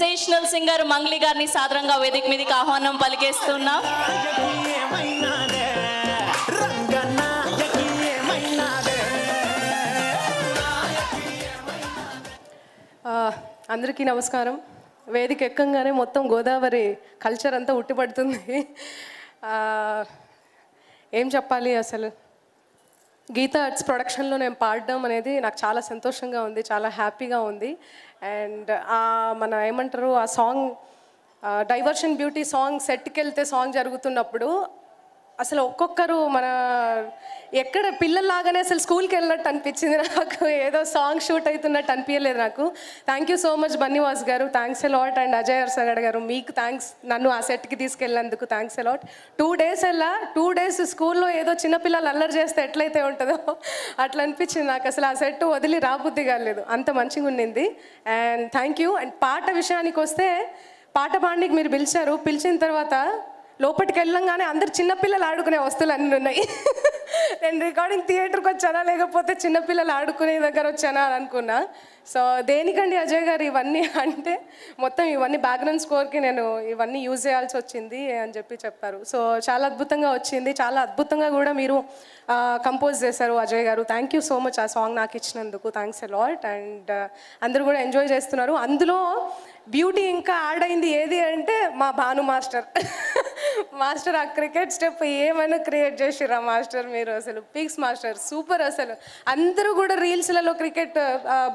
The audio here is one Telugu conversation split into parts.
సెన్సేషనల్ సింగర్ మంగ్లీ గారిని సాదరంగా వేదిక మీదకి ఆహ్వానం పలికేస్తున్నాం. అందరికీ నమస్కారం. వేదిక ఎక్కంగానే మొత్తం గోదావరి కల్చర్ అంతా ఉట్టిపడుతుంది. ఏం చెప్పాలి, అసలు గీతా ఆర్ట్స్ ప్రొడక్షన్లో నేను పాడడం అనేది నాకు చాలా సంతోషంగా ఉంది, చాలా హ్యాపీగా ఉంది. అండ్ మన ఏమంటారు, ఆ సాంగ్ డైవర్షన్ బ్యూటీ సాంగ్ సెట్కి వెళ్తే సాంగ్ జరుగుతున్నప్పుడు అసలు ఒక్కొక్కరు మన ఎక్కడ పిల్లల్లాగానే అసలు స్కూల్కి వెళ్ళినట్టు అనిపించింది నాకు. ఏదో సాంగ్ షూట్ అవుతున్నట్టు అనిపించలేదు నాకు. Thank you so much Bunny Vas గారు, thanks a lot. And Ajay Arsagad గారు, మీకు థ్యాంక్స్, నన్ను ఆ సెట్కి తీసుకెళ్ళినందుకు thanks a lot. 2 days 2 days స్కూల్లో ఏదో చిన్నపిల్లలు అల్లరి చేస్తే ఎట్లయితే ఉంటుందో అట్లా అనిపించింది నాకు. అసలు ఆ సెట్ వదిలి రాబుద్ది కాలేదు, అంత మంచిగా ఉండింది. And thank you. అండ్ పాట విషయానికి వస్తే, పాట పాడడానికి మీరు పిలిచారు. పిలిచిన తర్వాత లోపలికి వెళ్ళంగానే అందరు చిన్నపిల్లలు ఆడుకునే వస్తువులు అన్నీ ఉన్నాయి. నేను రికార్డింగ్ థియేటర్కి వచ్చానా లేకపోతే చిన్నపిల్లలు ఆడుకునే దగ్గర వచ్చానా అని అనుకున్నా. సో దేనికండి అజయ్ గారు ఇవన్నీ అంటే, మొత్తం ఇవన్నీ బ్యాక్గ్రౌండ్ స్కోర్కి నేను ఇవన్నీ యూజ్ చేయాల్సి వచ్చింది అని చెప్పారు. సో చాలా అద్భుతంగా వచ్చింది, చాలా అద్భుతంగా కూడా మీరు కంపోజ్ చేశారు అజయ్ గారు. థ్యాంక్ యూ సో మచ్ ఆ సాంగ్ నాకు ఇచ్చినందుకు, థ్యాంక్స్ ఎ లాట్. అండ్ అందరూ కూడా ఎంజాయ్ చేస్తున్నారు. అందులో బ్యూటీ ఇంకా యాడ్ అయింది ఏది అంటే మా భాను మాస్టర్. మాస్టర్ ఆ క్రికెట్ స్టెప్ ఏమైనా క్రియేట్ చేసిర్రా మాస్టర్ మీరు, అసలు పిక్స్ మాస్టర్ సూపర్. అసలు అందరూ కూడా రీల్స్లలో క్రికెట్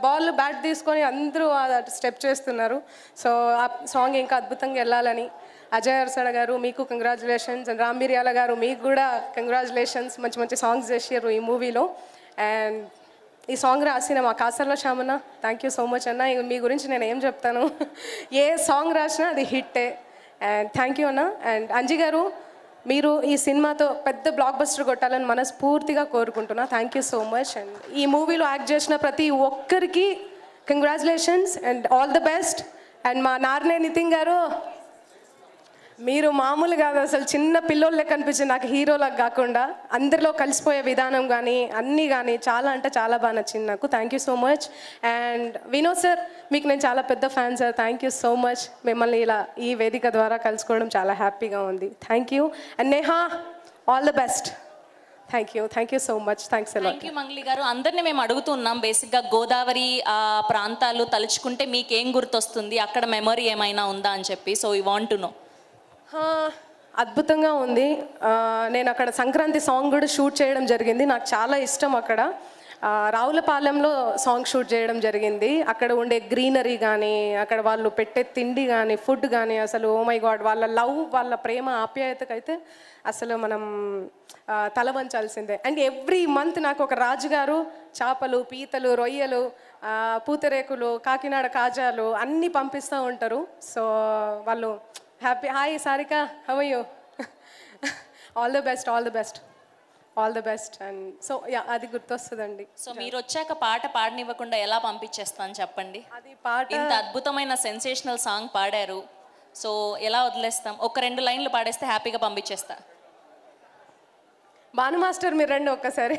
బాల్ బ్యాట్ తీసుకొని అందరూ ఆ స్టెప్ చేస్తున్నారు. సో ఆ సాంగ్ ఇంకా అద్భుతంగా వెళ్ళాలని అజయ్ అర్సడ గారు మీకు కంగ్రాచులేషన్స్. అండ్ రామ్ మిరియాల గారు మీకు కూడా కంగ్రాచులేషన్స్, మంచి మంచి సాంగ్స్ చేసారు ఈ మూవీలో. అండ్ ఈ సాంగ్ రాసిన మా కాసర్ల శ్యామన్న, థ్యాంక్ యూ సో మచ్ అన్న. మీ గురించి నేను ఏం చెప్తాను, ఏ సాంగ్ రాసినా అది హిట్టే. అండ్ థ్యాంక్ యూ అన్న. అండ్ అంజీ గారు, మీరు ఈ సినిమాతో పెద్ద బ్లాక్ బస్టర్ కొట్టాలని మనస్ఫూర్తిగా కోరుకుంటున్నా. Thank you so much. And ఈ మూవీలో యాక్ట్ చేసిన ప్రతి ఒక్కరికి congratulations and all the best. And మా నార్నే నితిన్ గారు, మీరు మామూలు కాదు, అసలు చిన్న పిల్లోళ్ళే కనిపించింది నాకు, హీరోలకు కాకుండా అందరిలో కలిసిపోయే విధానం కానీ అన్నీ కానీ చాలా అంటే చాలా బాగా నచ్చింది నాకు. Thank you so much. And Vinod sir, మీకు నేను చాలా పెద్ద fan sir, thank you so much. మిమ్మల్ని ఇలా ఈ వేదిక ద్వారా కలుసుకోవడం చాలా హ్యాపీగా ఉంది. Thank you. And Neha, all the best. Thank you so much. Thanks a lot. Thank you Mangli గారు. అందరినీ మేము అడుగుతున్నాం, బేసిక్గా గోదావరి ప్రాంతాలు తలుచుకుంటే మీకేం గుర్తొస్తుంది, అక్కడ మెమరీ ఏమైనా ఉందా అని చెప్పి. So you want to know. అద్భుతంగా ఉంది. నేను అక్కడ సంక్రాంతి సాంగ్ కూడా షూట్ చేయడం జరిగింది, నాకు చాలా ఇష్టం. అక్కడ రావులపాలెంలో సాంగ్ షూట్ చేయడం జరిగింది. అక్కడ ఉండే గ్రీనరీ కానీ, అక్కడ వాళ్ళు పెట్టే తిండి కానీ, ఫుడ్ కానీ, అసలు ఓ మై గాడ్, వాళ్ళ లవ్, వాళ్ళ ప్రేమ ఆప్యాయతకైతే అసలు మనం తల వంచాల్సిందే. అండ్ ఎవ్రీ మంత్ నాకు ఒక రాజుగారు చేపలు, పీతలు, రొయ్యలు, పూతరేకులు, కాకినాడ కాజాలు అన్నీ పంపిస్తూ ఉంటారు. సో వాళ్ళు happy. Hi Sarika, how are you? All the best, all the best, all the best. And so ya, అది గుర్తొస్తుందండి. సో మీరు వచ్చాక పాట పాడనివ్వకుండా ఎలా పంపించేస్తాను చెప్పండి. అది పాట, ఇంత అద్భుతమైన సెన్సేషనల్ సాంగ్ పాడారు, సో ఎలా వదిలేస్తాం? ఒక 2 లైన్లు పాడేస్తే హ్యాపీగా పంపించేస్తా. భాను మాస్టర్ మీరు రండి ఒక్కసారి.